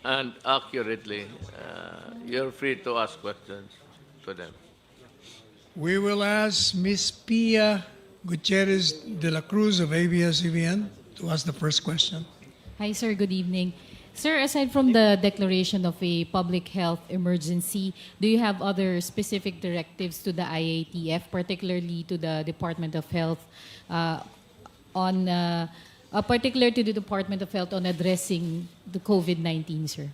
and accurately. You're free to ask questions to them. We will ask Ms. Pia Gutierrez de la Cruz of ABS-CBN to ask the first question. Hi, sir. Good evening. Sir, aside from the declaration of a public health emergency, do you have other specific directives to the IATF, particularly to the Department of Health, particular to the Department of Health on addressing the COVID-19, sir?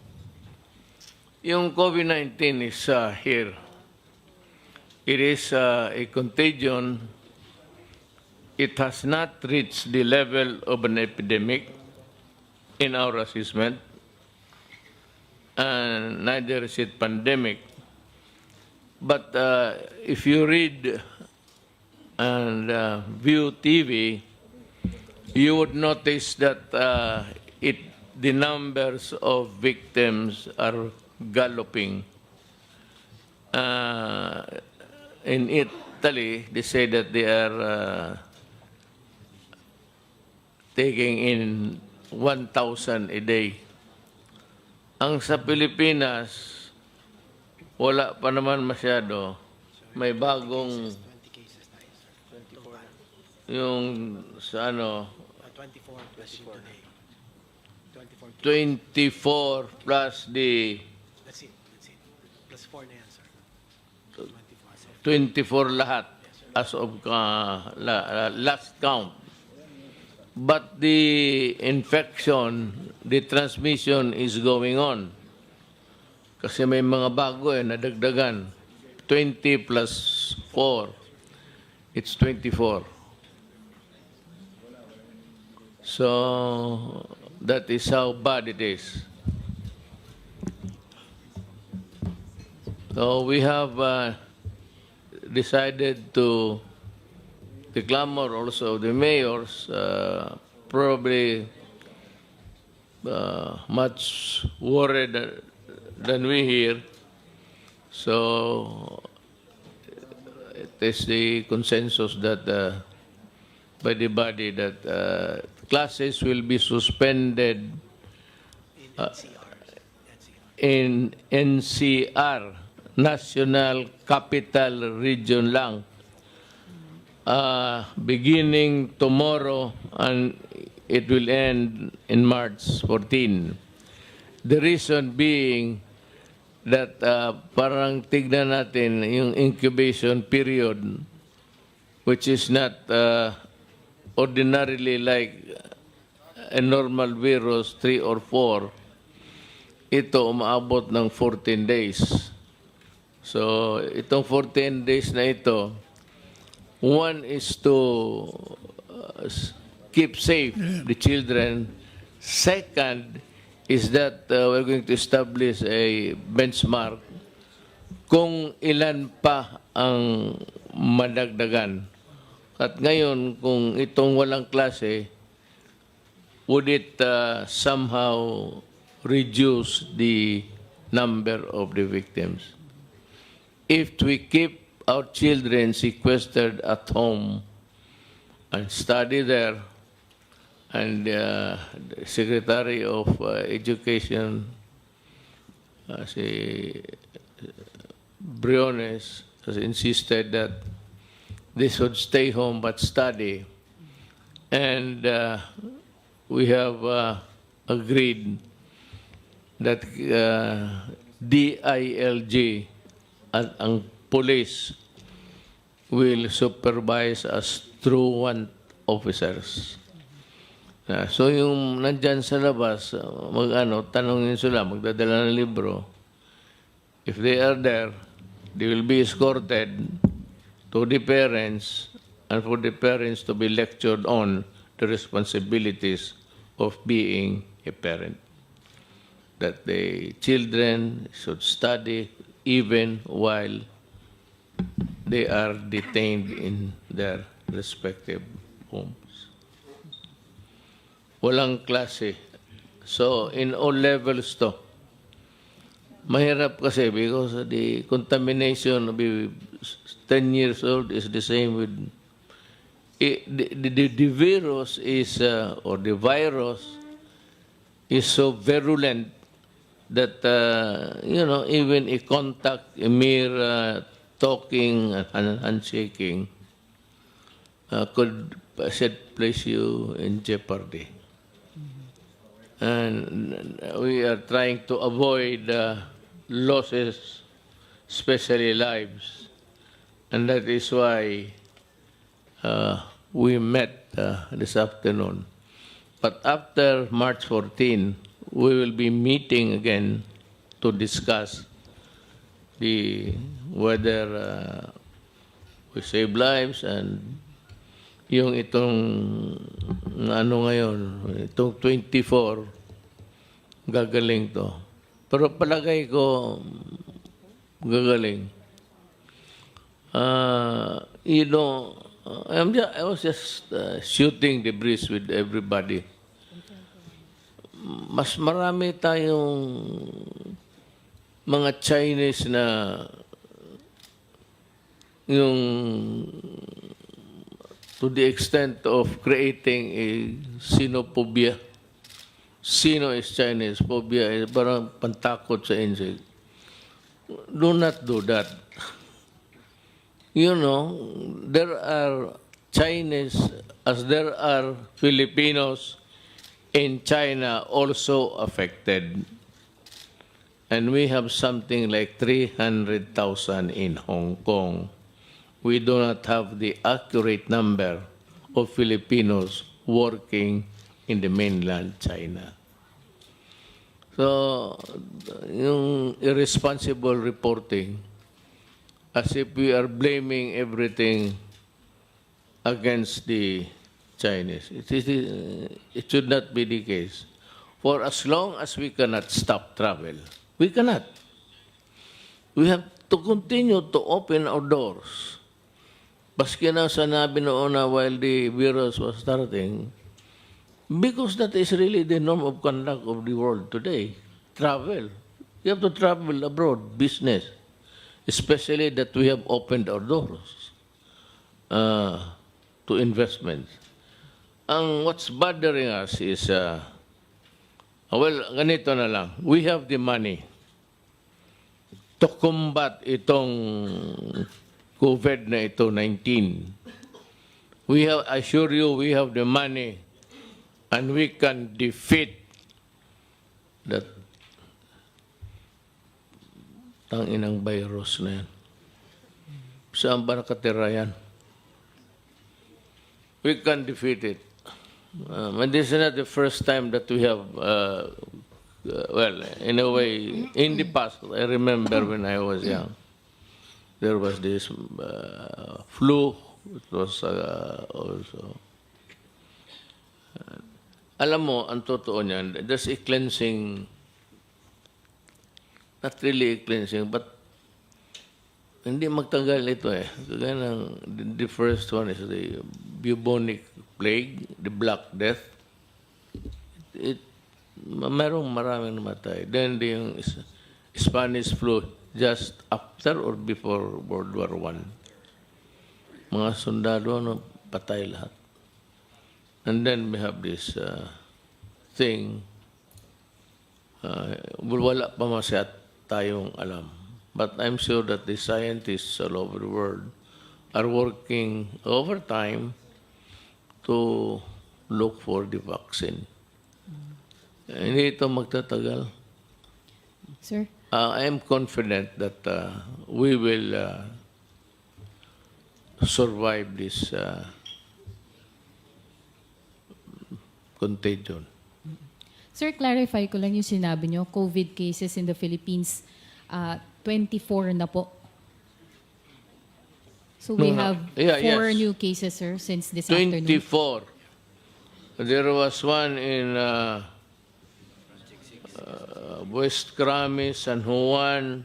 Yung COVID-19 is here. It is a contagion. It has not reached the level of an epidemic in our assessment, and neither is it pandemic. But if you read and view TV, you would notice that the numbers of victims are galloping. In Italy, they say that they are taking in 1,000 a day. Ang sa Pilipinas, wala pa naman masyado. May bagong yung sa ano 24 plus the That's it. Plus 4 na yan, sir. 24 lahat as of last count. But the infection, the transmission is going on. Kasi may mga bago nadagdagan. 20 plus 4, it's 24. So that is how bad it is. So we have decided to the clamor also of the mayors, probably much worried than we here. So it is the consensus that by the body that classes will be suspended in NCR, National Capital Region lang, beginning tomorrow, and it will end in March 14. The reason being that parang tignan natin yung incubation period, which is not ordinarily like a normal virus, 3 or 4. Ito umaabot ng 14 days. So itong 14 days na ito, one is to keep safe the children. Second is that we're going to establish a benchmark kung ilan pa ang madagdagan. At ngayon, kung itong walang klase, would it somehow reduce the number of the victims? If we keep our children sequestered at home and study there, and the Secretary of Education, si Briones, has insisted that they should stay home but study. And we have agreed that DILG at ang police will supervise as truant officers. So yung nandyan sa labas, tanongin sila, magdadala ng libro. If they are there, they will be escorted to the parents, and for the parents to be lectured on the responsibilities of being a parent. That the children should study even while they are detained in their respective homes. Walang klase. So, in all levels to. Mahirap kasi because the contamination of 10 years old is the same with the virus is, or the virus is so virulent that, even a contact, a mere talking and handshaking could place you in jeopardy. And we are trying to avoid losses, especially lives. And that is why we met this afternoon. But after March 14, we will be meeting again to discuss whether we save lives and yung itong itong 24 gagaling to. Pero palagay ko gagaling. I was just shooting the breeze with everybody. Mas marami tayong mga Chinese na yung to the extent of creating a xenophobia. Sino is Chinese, phobia is parang pantakot sa insect. Do not do that. There are Chinese as there are Filipinos in China also affected. And we have something like 300,000 in Hong Kong. We do not have the accurate number of Filipinos working in the mainland China. So, yung irresponsible reporting, as if we are blaming everything against the Chinese. It should not be the case. For as long as we cannot stop travel, we cannot. We have to continue to open our doors. Baski na sanabi noon na while the virus was starting, because that is really the norm of conduct of the world today. Travel. You have to travel abroad, business. Especially that we have opened our doors to investments. What's bothering us is, ganito na lang. We have the money to combat itong COVID na ito, 19. I assure you, we have the money and we can defeat that tanginang virus na yan. Saan ba nakatira yan? We can defeat it. And this is not the first time that we have, in a way, in the past, I remember when I was young, there was this flu. It was also. Alam mo, ang totoo niyan, there's a cleansing, not really a cleansing, but hindi magtagal ito eh. Kaya the first one is the bubonic plague, the Black Death. Merong maraming namatay. Then yung Spanish flu, just after or before World War I. Mga sundalo, patay lahat. And then we have this thing, wala pa masyat tayong alam. But I'm sure that the scientists all over the world are working overtime to look for the vaccine. Hindi ito magtatagal. Sir? I am confident that we will survive this contagion. Sir, clarify ko lang yung sinabi nyo, COVID cases in the Philippines, 24 na po. So we have 4 new cases, sir, since this afternoon. 24. There was one in West Kramis, San Juan,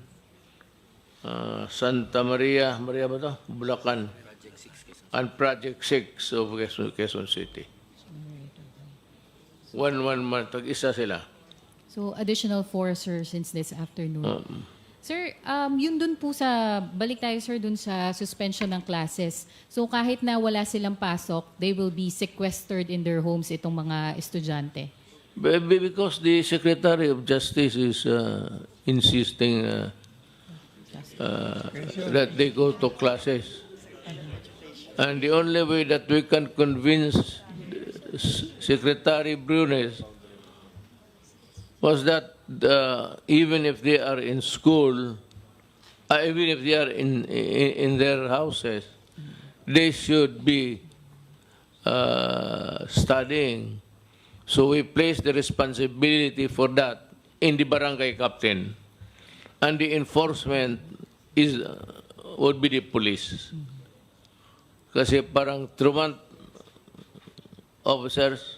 Santa Maria, ba to? Bulacan, and Project 6 of Quezon City. One month, tag-isa sila. So additional 4, sir, since this afternoon. Sir, yun dun po balik tayo, sir, dun sa suspension ng classes. So kahit na wala silang pasok, they will be sequestered in their homes, itong mga estudyante. Because the Secretary of Justice is insisting that they go to classes. And the only way that we can convince Secretary Brunes was that even if they are in school, even if they are in their houses, they should be studying. So we place the responsibility for that in the barangay captain, and the enforcement would be the police. Kasi parang truant officers.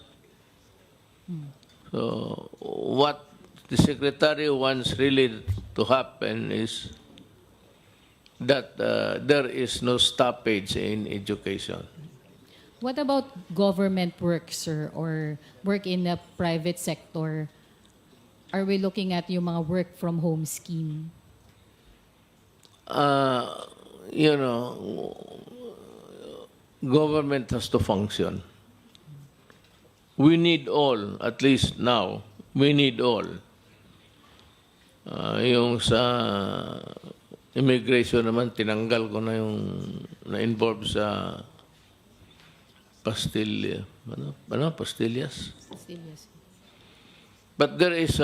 So what the secretary wants really to happen is that there is no stoppage in education. What about government work, sir, or work in the private sector? Are we looking at yung mga work from home scheme? You know, government has to function. We need all, at least now, we need all. Yung sa immigration naman, tinanggal ko na yung na-involve sa pastillas. Serious. But there is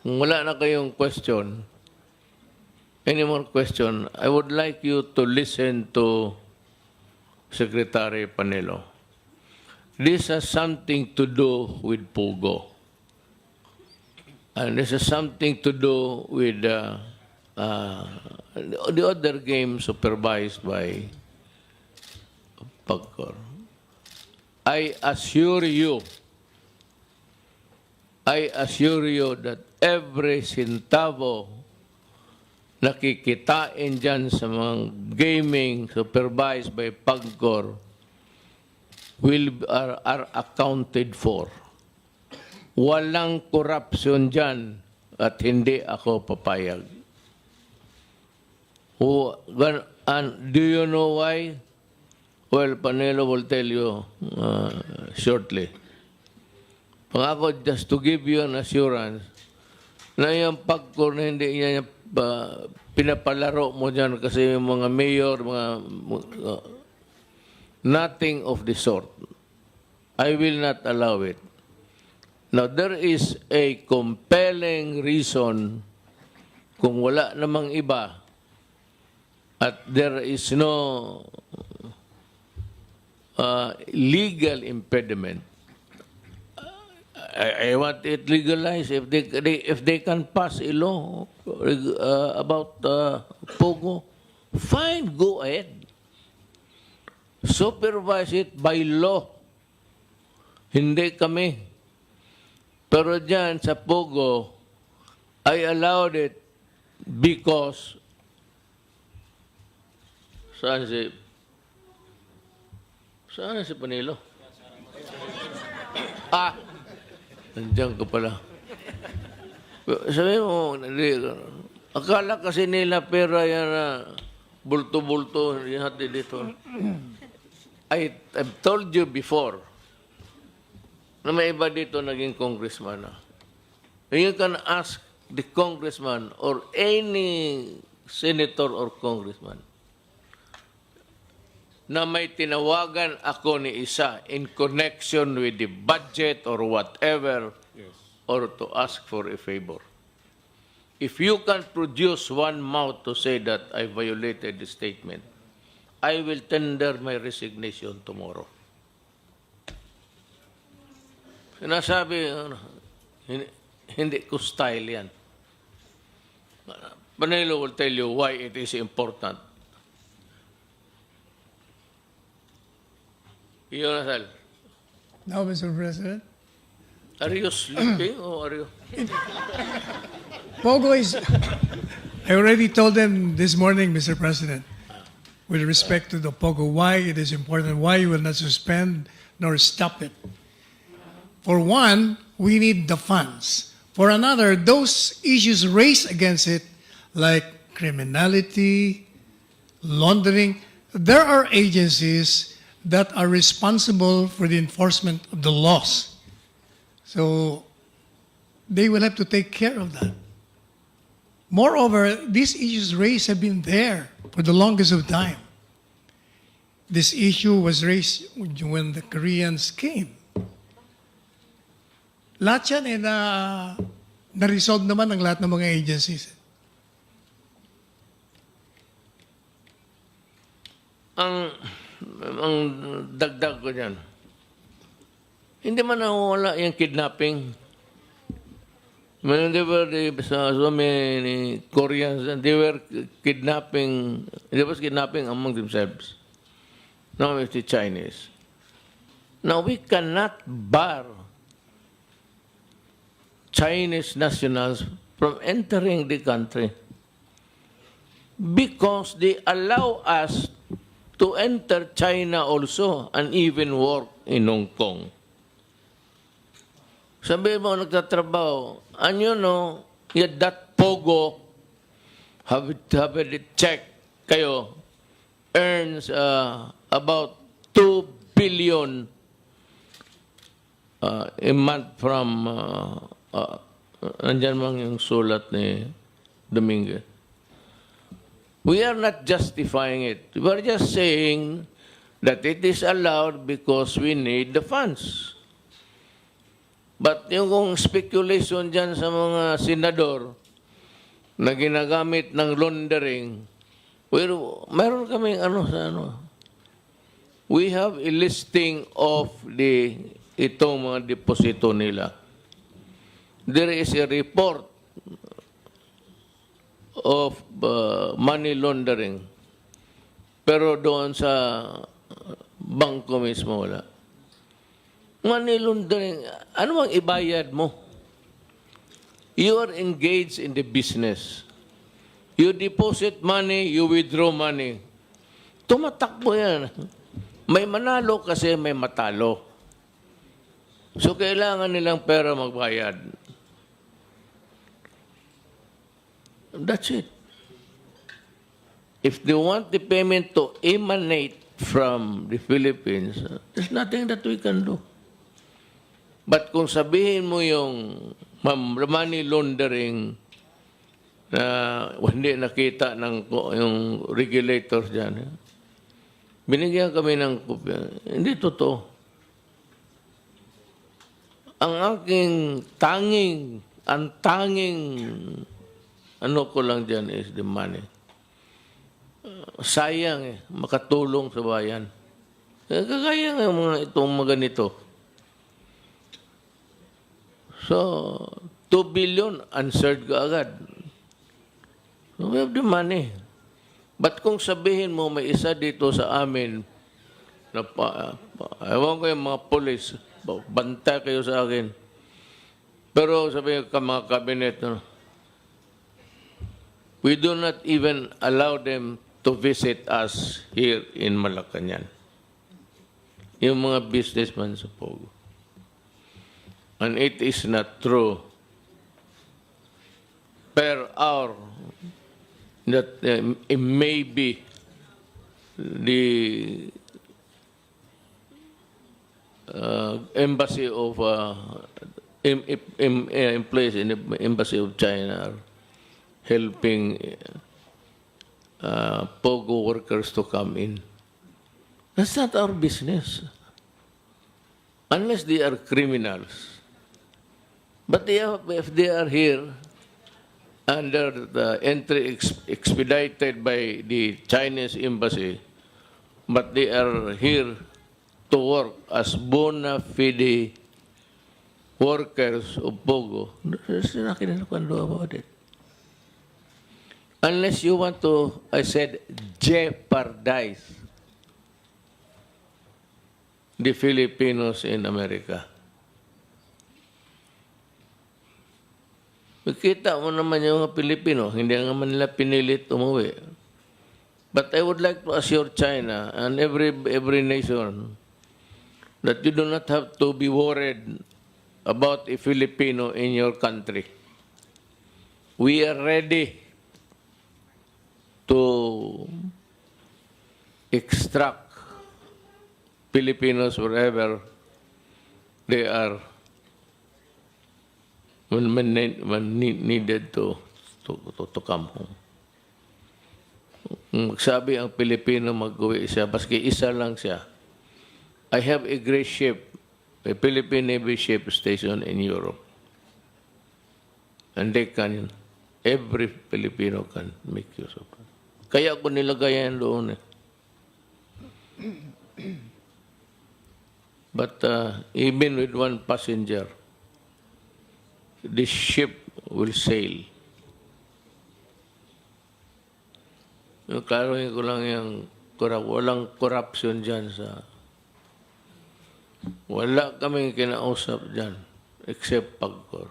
kung wala na kayong question, any more question, I would like you to listen to Secretary Panelo. This has something to do with Pogo. And this has something to do with the other game supervised by Pagcor. I assure you that every centavo nakikitain dyan sa mga gaming supervised by Pagcor are accounted for. Walang corruption dyan at hindi ako papayag. And do you know why? Well, Panelo will tell you shortly. Pangako, just to give you an assurance, na yung Pagcor na hindi niya pinapalaro mo dyan kasi yung mga mayor, nothing of the sort. I will not allow it. Now, there is a compelling reason kung wala namang iba at there is no legal impediment. I want it legalized. If they can pass a law about Pogo, fine, go ahead. Supervise it by law. Hindi kami. Pero dyan sa Pogo, I allowed it because saan si Panilo? Nandiyan ka pala. Sabi mo, akala kasi nila pera yan na bulto-bulto, hati dito. I've told you before na may iba dito naging congressman na. You can ask the congressman or any senator or congressman na may tinawagan ako ni isa in connection with the budget or whatever, yes, or to ask for a favor. If you can produce one mouth to say that I violated the statement, I will tender my resignation tomorrow. Sinasabi, hindi ko style yan. Panelo will tell you why it is important. Yonasal. Now, Mr. President. Are you sleeping or are you? Pogo is, I already told them this morning, Mr. President, with respect to the Pogo, why it is important, why you will not suspend nor stop it. For one, we need the funds. For another, those issues raised against it, like criminality, laundering, there are agencies that are responsible for the enforcement of the laws. So they will have to take care of that. Moreover, these issues raised have been there for the longest of time. This issue was raised when the Koreans came. Lahat yan na-resolve naman ng lahat ng mga agencies. Ang dagdag ko dyan, hindi man nawawala yung kidnapping. When they were so many Koreans, and they were kidnapping, there was kidnapping among themselves. Now it's the Chinese. Now we cannot bar Chinese nationals from entering the country because they allow us to enter China also and even work in Hong Kong. Sabi mo, nagtatrabaho, and you know, that pogo, have it check kayo, earns about 2 billion a month from, nandyan mang yung sulat ni Dominguez. We are not justifying it. We are just saying that it is allowed because we need the funds. But yung kung speculation dyan sa mga senador na ginagamit ng laundering, meron kaming we have a listing of itong mga deposito nila. There is a report of money laundering. Pero doon sa bangko mismo wala. Money laundering, ano bang ibayad mo? You are engaged in the business. You deposit money, you withdraw money. Tumatakbo yan. May manalo kasi may matalo. So kailangan nilang pera magbayad. That's it. If they want the payment to emanate from the Philippines, there's nothing that we can do. But kung sabihin mo yung money laundering na hindi nakita ng yung regulators dyan, binigyan kami ng kopya. Hindi totoo. Ang tanging ano ko lang dyan is the money. Sayang makatulong sa bayan. Kagaya nga itong mga ganito. So, 2 billion, answered ka agad. So, we have the money. But kung sabihin mo, may isa dito sa amin, na ewan ko yung mga polis, banta kayo sa akin. Pero sabihin ka mga kabinet, we do not even allow them to visit us here in Malacañang. Yung mga businessmen sa Pogo. And it is not true. Per hour, that it may be the embassy of employees in the embassy of China are helping Pogo workers to come in. That's not our business. Unless they are criminals. But if they are here under the entry expedited by the Chinese embassy, but they are here to work as bona fide workers of Pogo, there's nothing you can do about it. Unless you want to, I said, jeopardize the Filipinos in America. Makita mo naman yung mga Pilipino, hindi naman nila pinilit umuwi. But I would like to assure China and every nation that you do not have to be worried about a Filipino in your country. We are ready to extract Filipinos wherever they are needed to come home. Magsabi ang Pilipino mag-uwi siya, baski isa lang siya. I have a great ship, a Philippine Navy ship station in Europe. And every Filipino can make use of it. Kaya ako nilagay yan doon eh. But even with one passenger, the ship will sail. Yung klaruhin ko lang yung walang corruption dyan sa... Wala kaming kinausap dyan, except pagkor.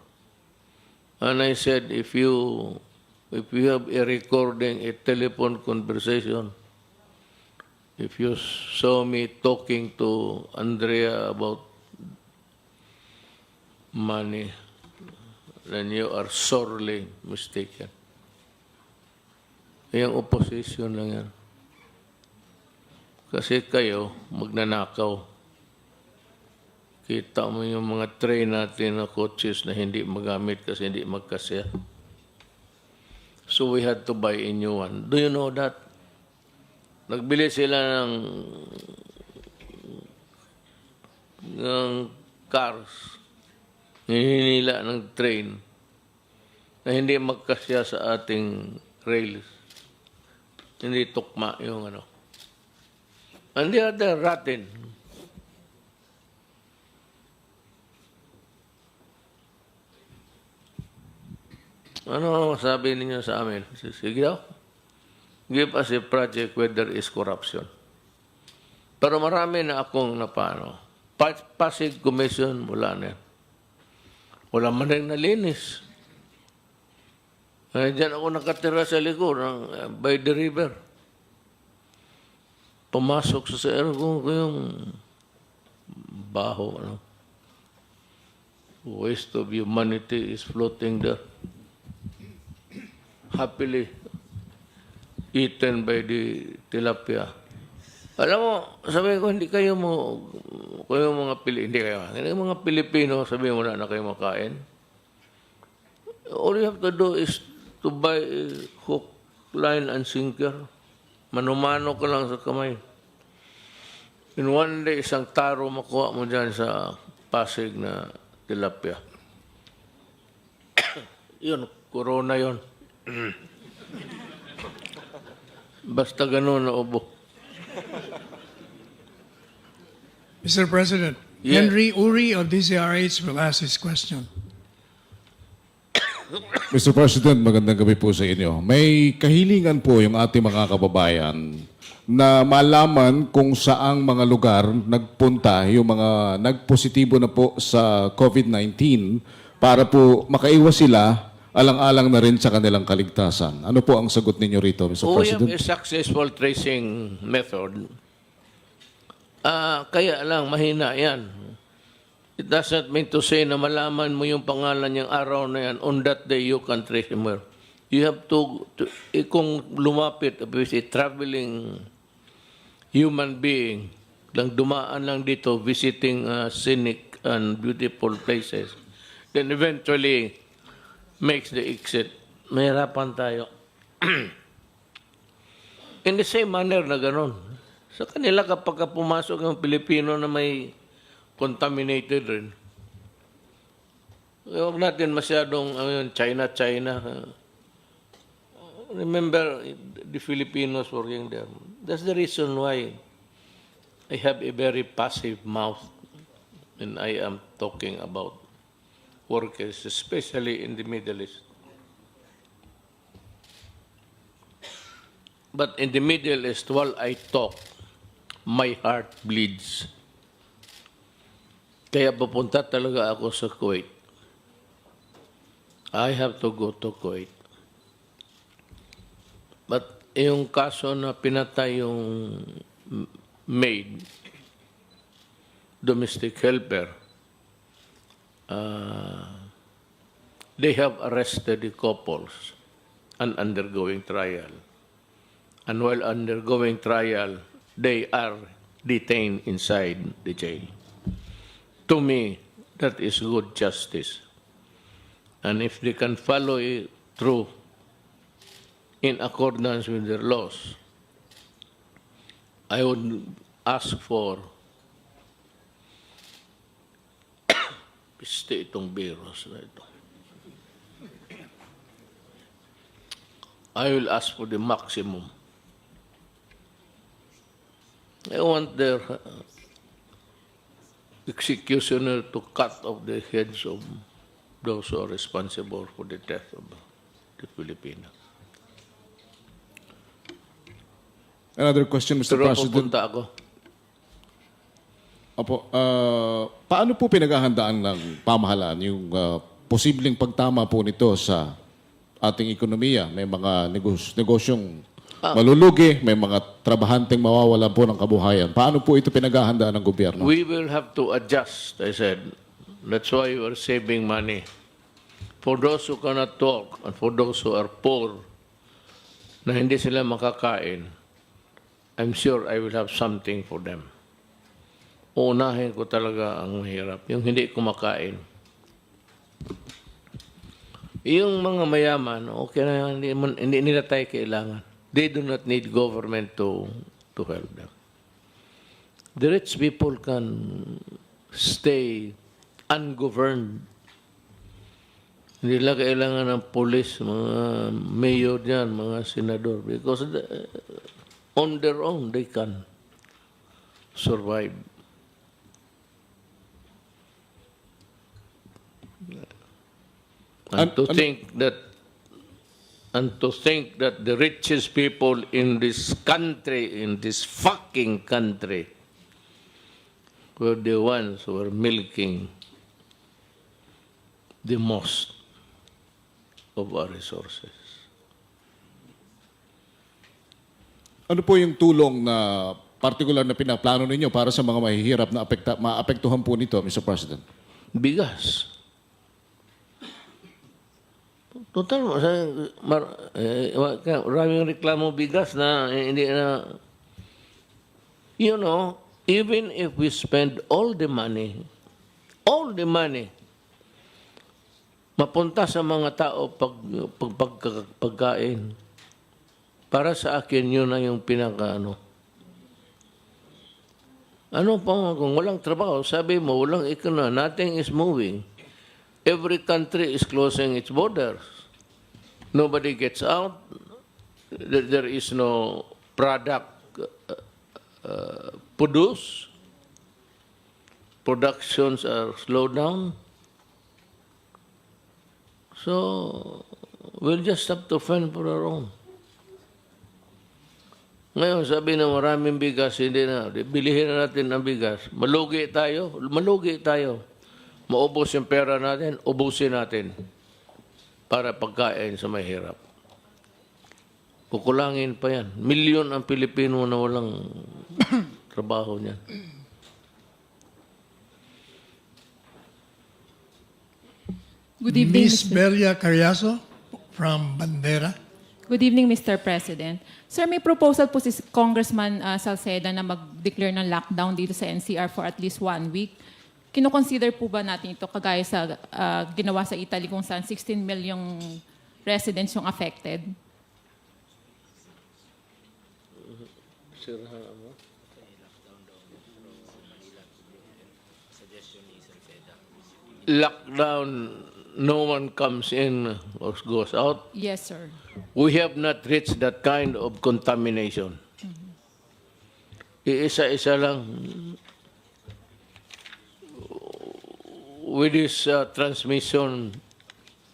And I said, if you have a recording, a telephone conversation, if you saw me talking to Andrea about money, then you are sorely mistaken. Yung opposition lang yan. Kasi kayo, magnanakaw. Kita mo yung mga train natin na coaches na hindi magamit kasi hindi magkasya. So we had to buy a new one. Do you know that? Nagbili sila ng cars, hihinila ng train na hindi magkasya sa ating rails. Hindi tukma yung ano. And the other rotten. Ano sabi ninyo sa amin? Sige daw. Give us a project where there is corruption. Pero marami na akong napano. Pasig Commission, wala na. Wala man rin nalinis. Diyan ako nakatira sa likod by the river. Pumasok sa CR ko yung baho. Ano? Waste of humanity is floating there. Happily eaten by the tilapia. Alam mo, sabi ko, hindi kayo mga Pilipino, sabi mo na kayo makain. All you have to do is to buy a hook, line, and sinker. Manumano ka lang sa kamay. In one day, isang taro makuha mo dyan sa Pasig na tilapia. Yun, corona yun. Basta ganun na ubo. Mr. President, Yeah. Henry Uri of DCRH will ask his question. Mr. President, magandang gabi po sa inyo. May kahilingan po yung ating mga kababayan na malaman kung saang mga lugar nagpunta yung mga nagpositibo na po sa COVID-19 para po makaiwas sila alang-alang na rin sa kanilang kaligtasan. Ano po ang sagot ninyo rito, Mr. We have President? a successful tracing method. Kaya lang, mahina yan. It doesn't mean to say na malaman mo yung pangalan niyang araw na yan, on that day you can trace him where. You have to kung lumapit, with a traveling human being, lang dumaan lang dito, visiting scenic and beautiful places, then eventually makes the exit. Mahirapan tayo. In the same manner na ganun. Sa kanila kapag pumasok yung Pilipino na may contaminated rin. Huwag natin masyadong China. Remember, the Filipinos working there. That's the reason why I have a very passive mouth when I am talking about workers, especially in the Middle East. But in the Middle East, while I talk, my heart bleeds. Kaya papunta talaga ako sa Kuwait. I have to go to Kuwait. But yung kaso na pinatay yung maid, domestic helper, they have arrested the couples and undergoing trial. And while undergoing trial, they are detained inside the jail. To me, that is good justice. And if they can follow it through in accordance with their laws, I would ask for piste itong virus na ito. I will ask for the maximum. I want their executioner to cut off the heads of those who are responsible for the death of the Filipino. Another question, Mr. Pero President. pupunta ako. Opo, paano po pinaghahandaan ng pamahalaan yung posibleng pagtama po nito sa ating ekonomiya? May mga negosyong malulugi, may mga trabahanteng mawawalan po ng kabuhayan. Paano po ito pinaghahandaan ng gobyerno? We will have to adjust, I said. That's why we are saving money. For those who cannot talk and for those who are poor, na hindi sila makakain, I'm sure I will have something for them. Uunahin ko talaga ang mahirap, yung hindi kumakain. Yung mga mayaman, okay na yan, hindi nila tayo kailangan. They do not need government to help them. The rich people can stay ungoverned. Hindi nila kailangan ng police, mga mayor dyan, mga senador, because on their own, they can survive. And to think that the richest people in this country, in this fucking country, were the ones who were milking the most of our resources. Ano po yung tulong na particular na pinaplano ninyo para sa mga mahihirap na maapektuhan po nito, Mr. President? Bigas. Total, maraming reklamo bigas na hindi na, you know, even if we spend all the money, mapunta sa mga tao pagkain. Para sa akin, yun na yung pinaka-ano. Ano pa kung walang trabaho, sabi mo, walang ekonomiya, nothing is moving. Every country is closing its borders. Nobody gets out. There is no product produced. Productions are slowed down. So, we'll just have to fend for our own. Ngayon, sabi na maraming bigas, hindi na. Bilihin na natin ang bigas. Malugi tayo. Maubos yung pera natin, ubusin natin para pagkain sa mahirap. Kukulangin pa yan. Milyon ang Pilipino na walang trabaho niyan. Good evening, Miss Beria Carriazo from Bandera. Good evening, Mr. President. Sir, may proposal po si Congressman Salceda na mag-declare ng lockdown dito sa NCR for at least 1 week. Kino-consider po ba natin ito kagaya sa ginawa sa Italy kung saan 16 million residents yung affected? Lockdown, no one comes in or goes out. Yes, sir. We have not reached that kind of contamination. Iisa-isa lang. With this transmission,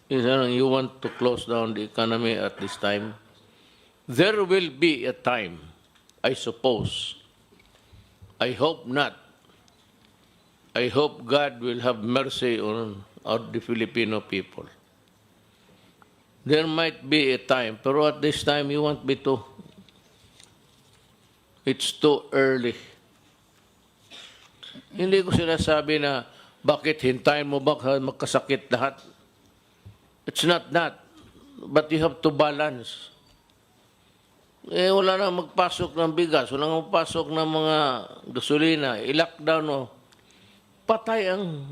you want to close down the economy at this time. There will be a time, I suppose. I hope not. I hope God will have mercy on the Filipino people. There might be a time, pero at this time, you want me to. It's too early. Hindi ko sinasabi na, bakit hintayin mo ba magkasakit lahat? It's not that. But you have to balance. Wala na magpasok ng bigas, wala na magpasok ng mga gasolina, i-lockdown mo. Patay ang...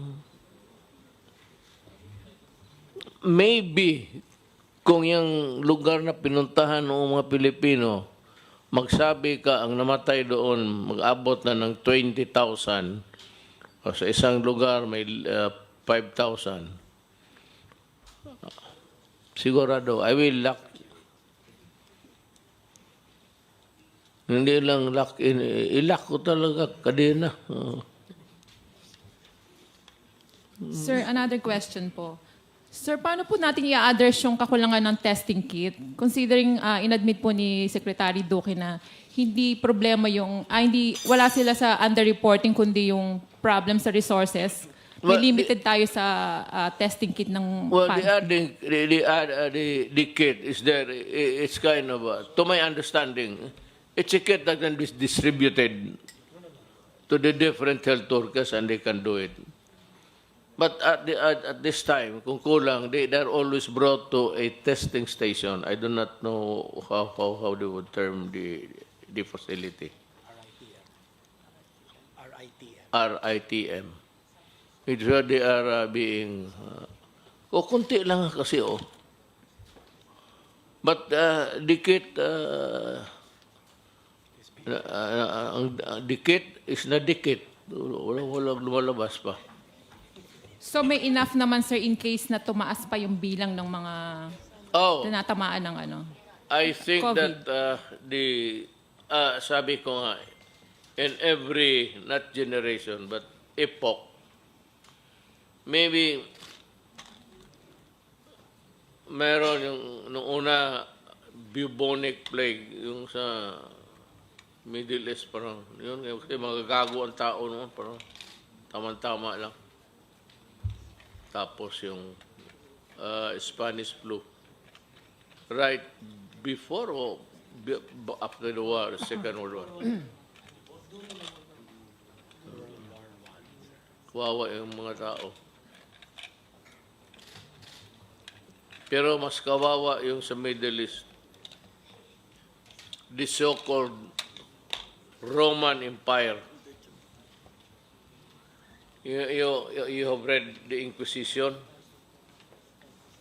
maybe, kung yung lugar na pinuntahan ng mga Pilipino, magsabi ka ang namatay doon, mag-abot na ng 20,000, o sa isang lugar may 5,000. Sigurado, I will lock. Hindi lang lock in, ilock ko talaga, kadena. Sir, another question po. Sir, paano po natin i-address yung kakulangan ng testing kit? Considering inadmit po ni Secretary Duque na hindi problema yung, wala sila sa underreporting kundi yung problem sa resources. May Well, limited tayo sa testing kit ng Well, fund. the kit is there. It's kind of, to my understanding, it's a kit that can be distributed to the different health workers and they can do it. But at this time, kung kulang, they're always brought to a testing station. I do not know how they would term the facility. RITM. It's where they are being... kunti lang kasi, But the kit... the kit is na dikit. Walang lumalabas pa. So may enough naman, sir, in case na tumaas pa yung bilang ng mga tinatamaan ng ano? I think COVID. that sabi ko nga, in every, not generation, but epoch, maybe meron yung nung una bubonic plague, yung sa Middle East, parang yun, kasi magagago ang tao noon, parang tama-tama lang. Tapos yung Spanish flu. Right before or after the war, the Second World War. Kawawa yung mga tao. Pero mas kawawa yung sa Middle East. The so-called Roman Empire. You have read the Inquisition.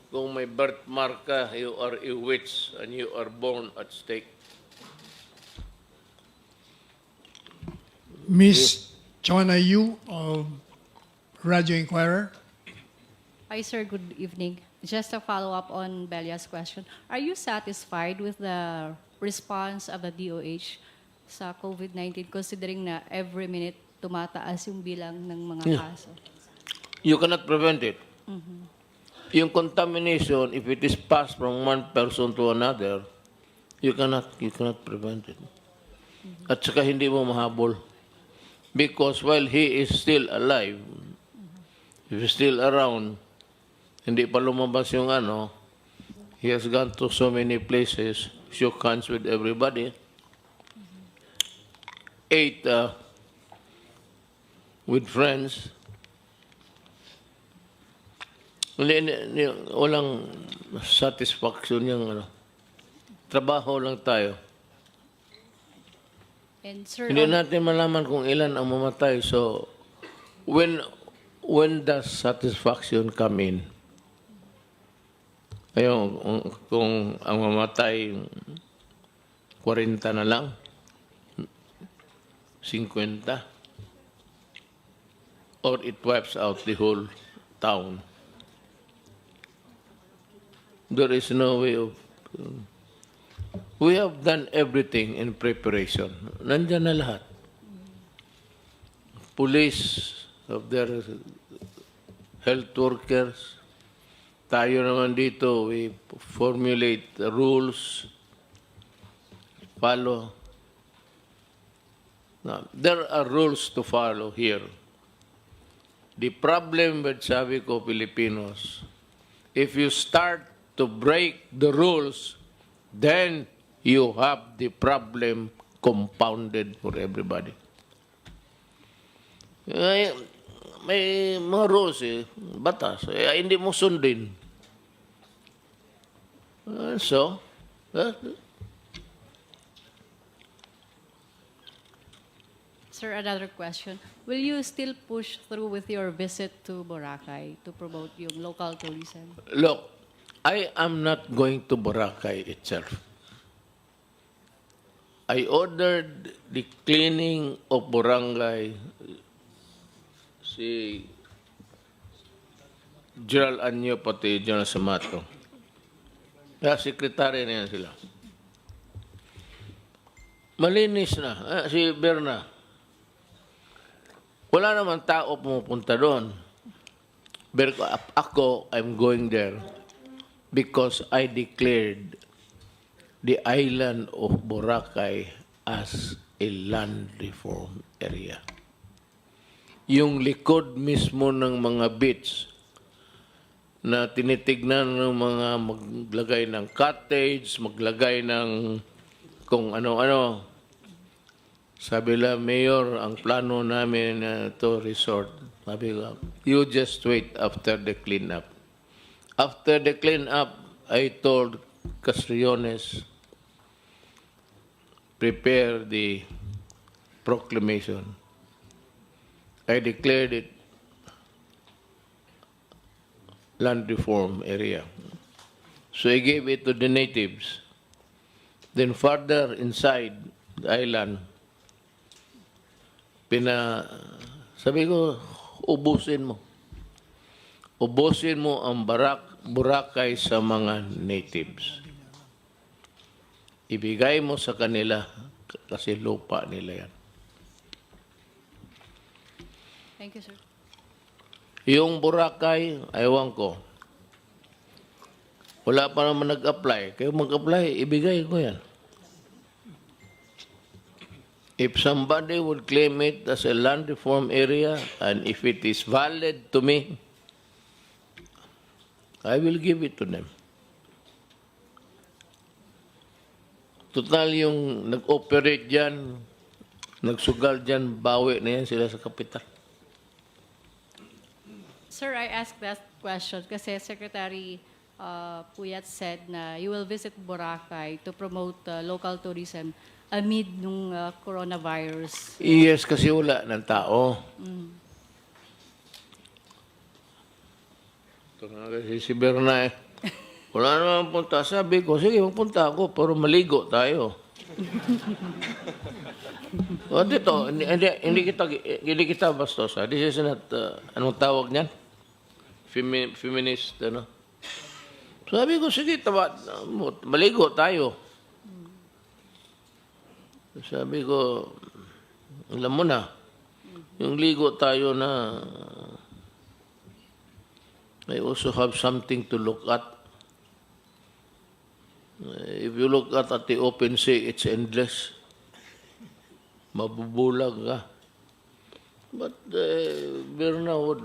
Kung may birthmark ka, you are a witch and you are born at stake. Miss Chona Yu of Radio Inquirer. Hi, sir. Good evening. Just a follow-up on Belia's question. Are you satisfied with the response of the DOH sa COVID-19 considering na every minute tumataas yung bilang ng mga kaso? You cannot prevent it. Yung contamination, if it is passed from one person to another, you cannot prevent it. At saka hindi mo mahabol. Because while he is still alive, if he's still around, hindi pa lumabas yung he has gone to so many places, shook hands with everybody, ate with friends. Walang satisfaction yung trabaho lang tayo. And sir, Hindi natin malaman kung ilan ang mamatay. So, when does satisfaction come in? Ayun, kung ang mamatay 40 na lang, 50, or it wipes out the whole town. There is no way of... We have done everything in preparation. Nandyan na lahat. Police of their health workers. Tayo naman dito, we formulate the rules, follow. Now, there are rules to follow here. The problem with, sabi ko, Filipinos, if you start to break the rules, then you have the problem compounded for everybody. May mga rules batas, hindi mo sundin. sir, another question. Will you still push through with your visit to Boracay to promote yung local tourism? Look, I am not going to Boracay itself. I ordered the cleaning of barangay, si General Anyo pati General Samato. Kaya sekretary na yan sila. Malinis na. Si Berna. Wala naman tao pumupunta doon. Pero ako, I'm going there because I declared the island of Boracay as a land reform area. Yung likod mismo ng mga beach na tinitignan ng mga maglagay ng cottage, maglagay ng kung ano-ano. Sabi la, Mayor, ang plano namin to resort. Sabi ko, you just wait after the cleanup. After the cleanup, I told Castriones, prepare the proclamation. I declared it land reform area. So I gave it to the natives. Then further inside the island, sabi ko, ubusin mo. Ubusin mo ang Boracay sa mga natives. Ibigay mo sa kanila kasi lupa nila yan. Thank you, sir. Yung Boracay, ayawan ko. Wala pa naman nag-apply. Kayo mag-apply, ibigay ko yan. If somebody would claim it as a land reform area, and if it is valid to me, I will give it to them. Total yung nag-operate dyan, nagsugal dyan, bawi na yan sila sa kapital. Sir, I asked that question kasi Secretary Puyat said na you will visit Boracay to promote local tourism amid nung coronavirus. Yes, kasi wala ng tao. Ito nga kasi si Berna wala naman punta. Sabi ko, sige, magpunta ako, pero maligo tayo. O dito, hindi kita bastos. This is not, anong tawag niyan? Feminist, ano? Sabi ko, sige, maligo tayo. Sabi ko, alam mo na, yung ligo tayo na I also have something to look at. If you look at the open sea, it's endless. Mabubulag ka. But Berna would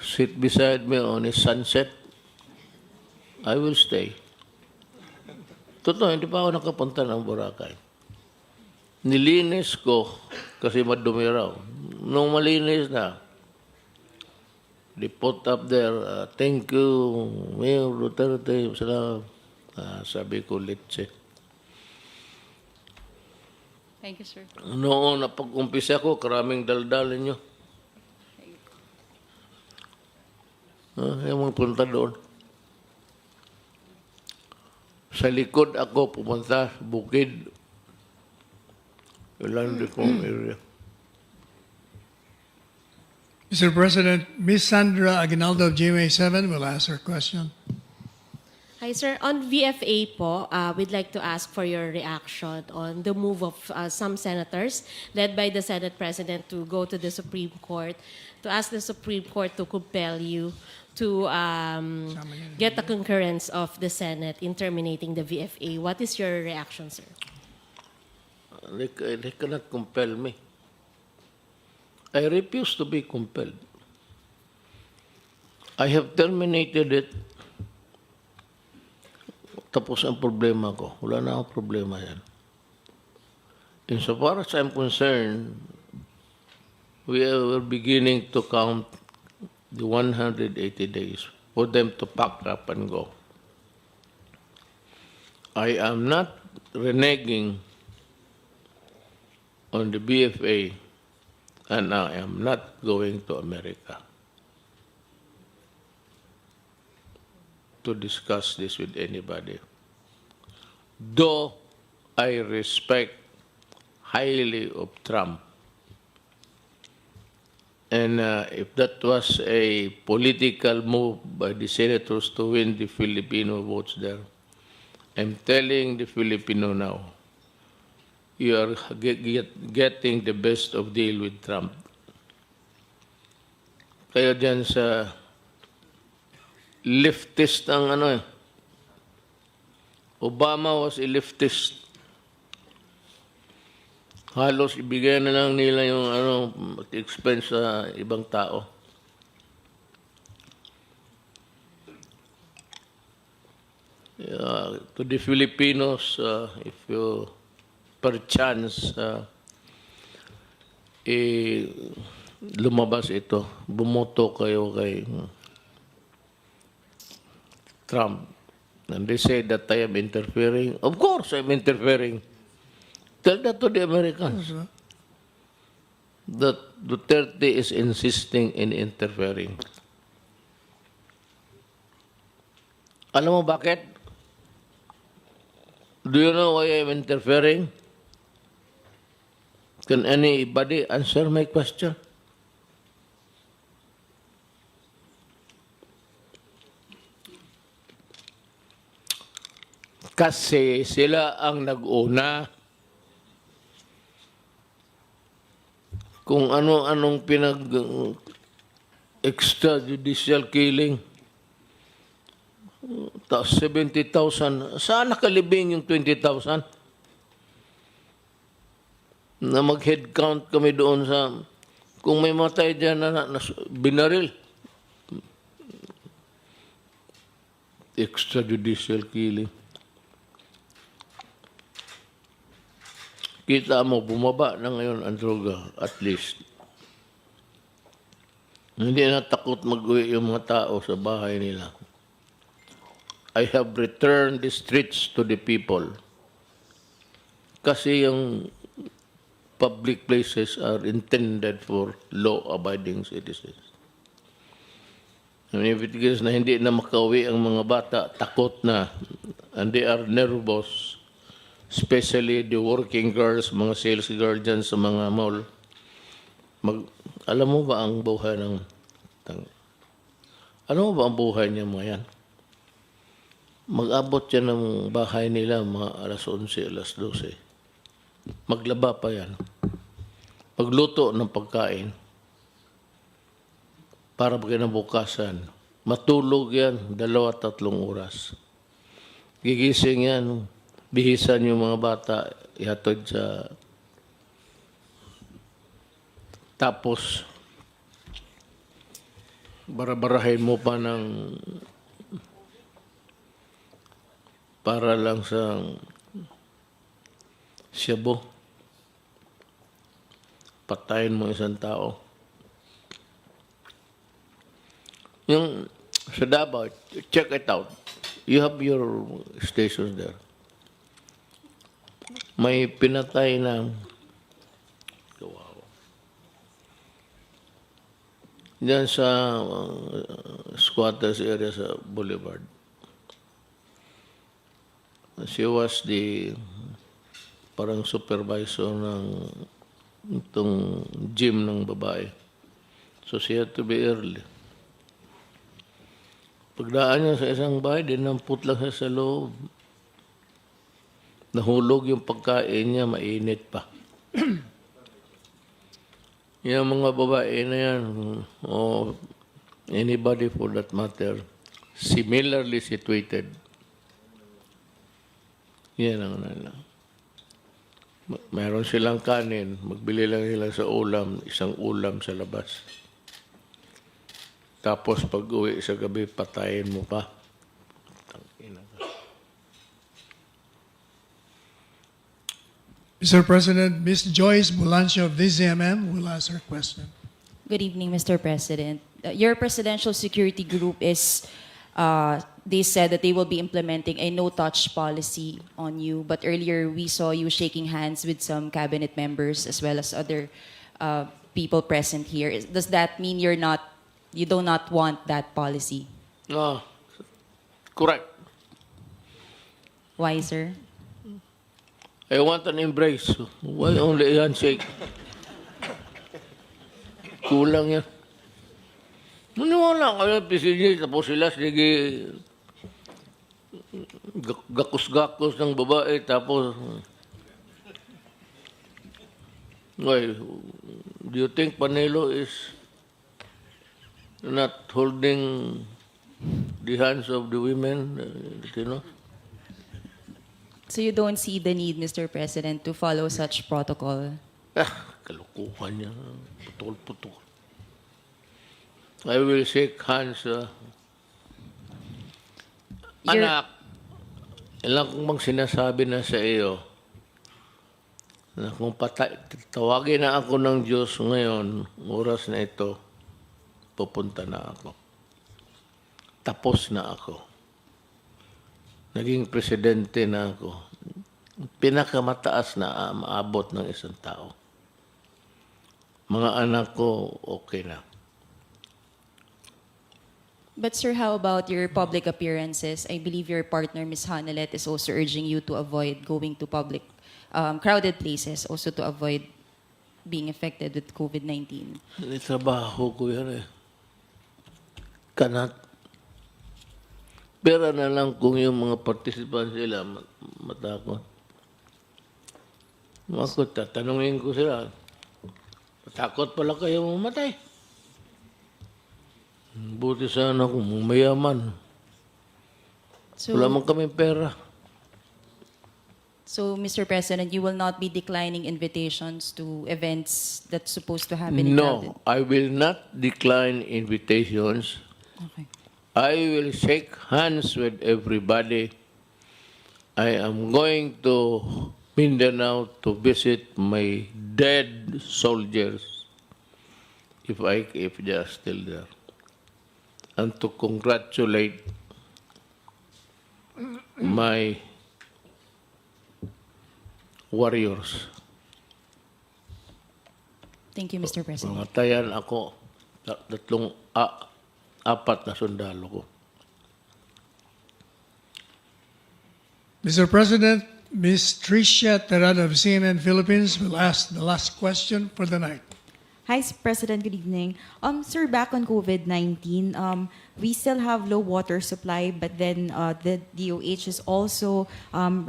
sit beside me on a sunset. I will stay. Totoo, hindi pa ako nakapunta ng Boracay. Nilinis ko kasi madumi raw. Nung malinis na, they put up there, thank you, Mayor Duterte. Sabi ko, let's Thank you, sir. Noon, napag-umpisa ko, karaming daldalin nyo. Yung mga punta doon. Sa likod ako pumunta, bukid, land reform area. Mr. President, Ms. Sandra Aguinaldo of GMA7 will ask her question. Hi, sir. On VFA po, we'd like to ask for your reaction on the move of some senators led by the Senate President to go to the Supreme Court to ask the Supreme Court to compel you to get the concurrence of the Senate in terminating the VFA. What is your reaction, sir? They cannot compel me. I refuse to be compelled. I have terminated it. Tapos ang problema ko. Wala na akong problema yan. Insofar as I'm concerned, we are beginning to count the 180 days for them to pack up and go. I am not reneging on the BFA, and I am not going to America. to discuss this with anybody. Though I respect highly of Trump. And if that was a political move by the senators to win the Filipino votes there, I'm telling the Filipino now, you are getting the best of deal with Trump. Kaya dyan sa leftist ang ano eh. Obama was a leftist. Halos ibigay na lang nila yung ano, expense sa ibang tao. To the Filipinos, if you perchance lumabas ito, bumoto kayo kay Trump. And they say that I am interfering. Of course, I'm interfering. Tell that to the Americans. That Duterte is insisting in interfering. Alam mo bakit? Do you know why I'm interfering? Can anybody answer my question? Kasi sila ang nag-una. Kung ano-anong extrajudicial killing. Tapos 70,000. Saan nakalibing yung 20,000? Na mag-head count kami doon sa... Kung may matay dyan na binaril. Extrajudicial killing. Kita mo, bumaba na ngayon ang droga, at least. Hindi na takot mag-uwi yung mga tao sa bahay nila. I have returned the streets to the people. Kasi yung public places are intended for law-abiding citizens. And if it is na hindi na makauwi ang mga bata, takot na, and they are nervous, especially the working girls, mga sales girls dyan sa mga mall. Alam mo ba ang buhay ng... Alam mo ba ang buhay niya mga yan? Mag-abot yan ng bahay nila mga alas 11, alas 12. Maglaba pa yan. Magluto ng pagkain. Para kinabukasan. Matulog yan, 2-3 oras. Gigising yan, bihisan yung mga bata, ihatod sa... Tapos, barabarahin mo pa ng... para lang sa Cebu. Patayin mo isang tao. Yung sa Davao, check it out. You have your stations there. May pinatay na diyan sa squatters area sa Boulevard. She was the parang supervisor ng itong gym ng babae. So she had to be early. Pagdaan niya sa isang bahay, dinamput lang siya sa loob. Nahulog yung pagkain niya, mainit pa. Yung mga babae na yan, o anybody for that matter, similarly situated. Yan ang nila. Mayroon silang kanin, magbili lang sila sa ulam, isang ulam sa labas. Tapos pag uwi sa gabi, patayin mo pa. Mr. President, Ms. Joyce Bulancio of DZMM will ask her question. Good evening, Mr. President. Your presidential security group is, they said that they will be implementing a no-touch policy on you. But earlier, we saw you shaking hands with some cabinet members as well as other people present here. Does that mean you do not want that policy? No. Correct. Why, sir? I want an embrace. Why only a handshake? Kulang yan. Maniwala kayo, PCG, tapos sila, sige, gakus-gakus ng babae, tapos, why, do you think Panelo is not holding the hands of the women, you know? So you don't see the need, Mr. President, to follow such protocol? Kalukuhan niya. Putol-putol. I will shake hands. Anak, ilang kong bang sinasabi na sa iyo na kung tawagin na ako ng Diyos ngayon, oras na ito, pupunta na ako. Tapos na ako. Naging presidente na ako. Pinakamataas na maabot ng isang tao. Mga anak ko, okay na. But sir, how about your public appearances? I believe your partner, Ms. Hanelet, is also urging you to avoid going to public, crowded places, also to avoid being affected with COVID-19. Trabaho ko yan eh. Kanat. Pera na lang kung yung mga participants sila matakot. Ako, tatanungin ko sila, matakot pala kayo mamatay. Buti sana kung mayaman. So, wala man kaming pera. So, Mr. President, you will not be declining invitations to events that's supposed to happen in crowded? No, I will not decline invitations. Okay. I will shake hands with everybody. I am going to Mindanao to visit my dead soldiers, if they are still there, and to congratulate my warriors. Thank you, Mr. President. Matayan ako, apat na sundalo ko. Mr. President, Ms. Tricia Terada of CNN Philippines will ask the last question for the night. Hi, President. Good evening. Sir, back on COVID-19, we still have low water supply, but then the DOH is also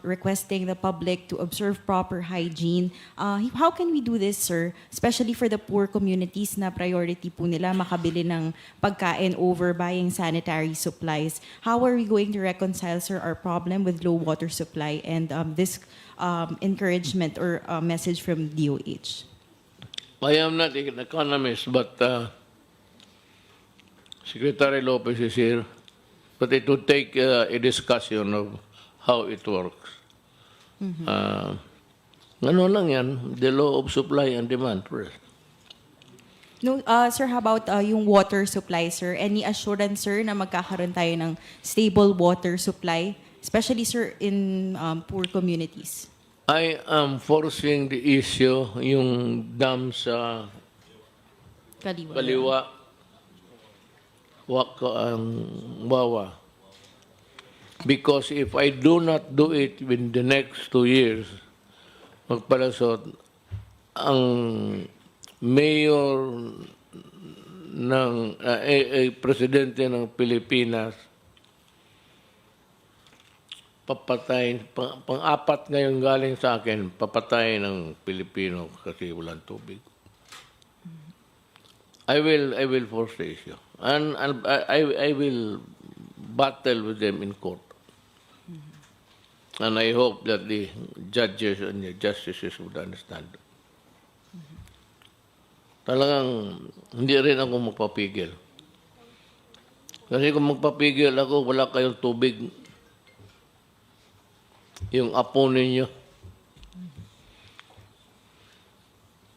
requesting the public to observe proper hygiene. How can we do this, sir? Especially for the poor communities na priority po nila makabili ng pagkain over buying sanitary supplies. How are we going to reconcile, sir, our problem with low water supply and this encouragement or message from DOH? I am not an economist, but Secretary Lopez is here. But it would take a discussion of how it works. Ano lang yan, the law of supply and demand first. No, sir, how about yung water supply, sir? Any assurance, sir, na magkakaroon tayo ng stable water supply, especially, sir, in poor communities? I am forcing the issue, yung dam sa Kaliwa, Wawa. Because if I do not do it in the next 2 years, magpalasot, ang mayor ng presidente ng Pilipinas, papatayin, pang-apat ngayon galing sa akin, papatayin ng Pilipino kasi walang tubig. I will force the issue. And I will battle with them in court. And I hope that the judges and the justices would understand. Talagang hindi rin ako magpapigil. Kasi kung magpapigil ako, wala kayong tubig. Yung apo ninyo.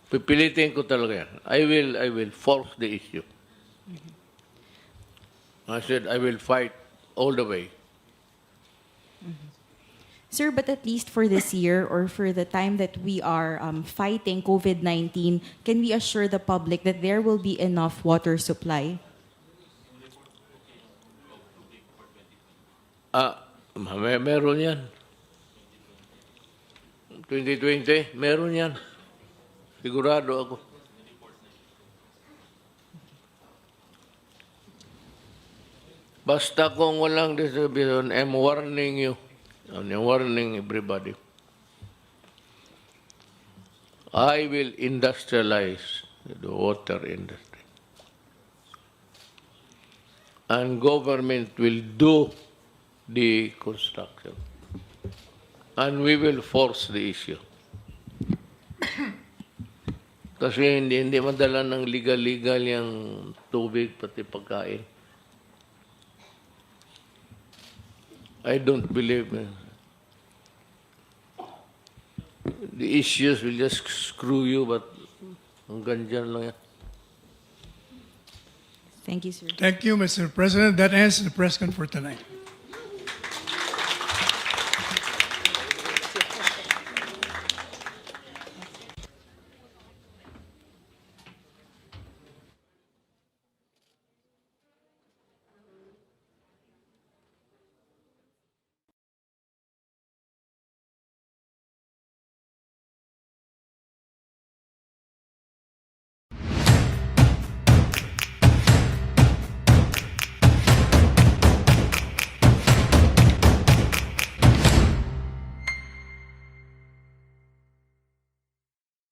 Pipilitin ko talaga yan. I will force the issue. I said, I will fight all the way. Sir, but at least for this year or for the time that we are fighting COVID-19, can we assure the public that there will be enough water supply? Meron yan. 2020, meron yan. Sigurado ako. Basta kung walang distribution, I'm warning you. I'm warning everybody. I will industrialize the water industry. And government will do the construction. And we will force the issue. Kasi hindi madala ng legal yung tubig pati pagkain. I don't believe the issues will just screw you, but hanggang dyan lang yan. Thank you, sir. Thank you, Mr. President. That ends the press conference for tonight.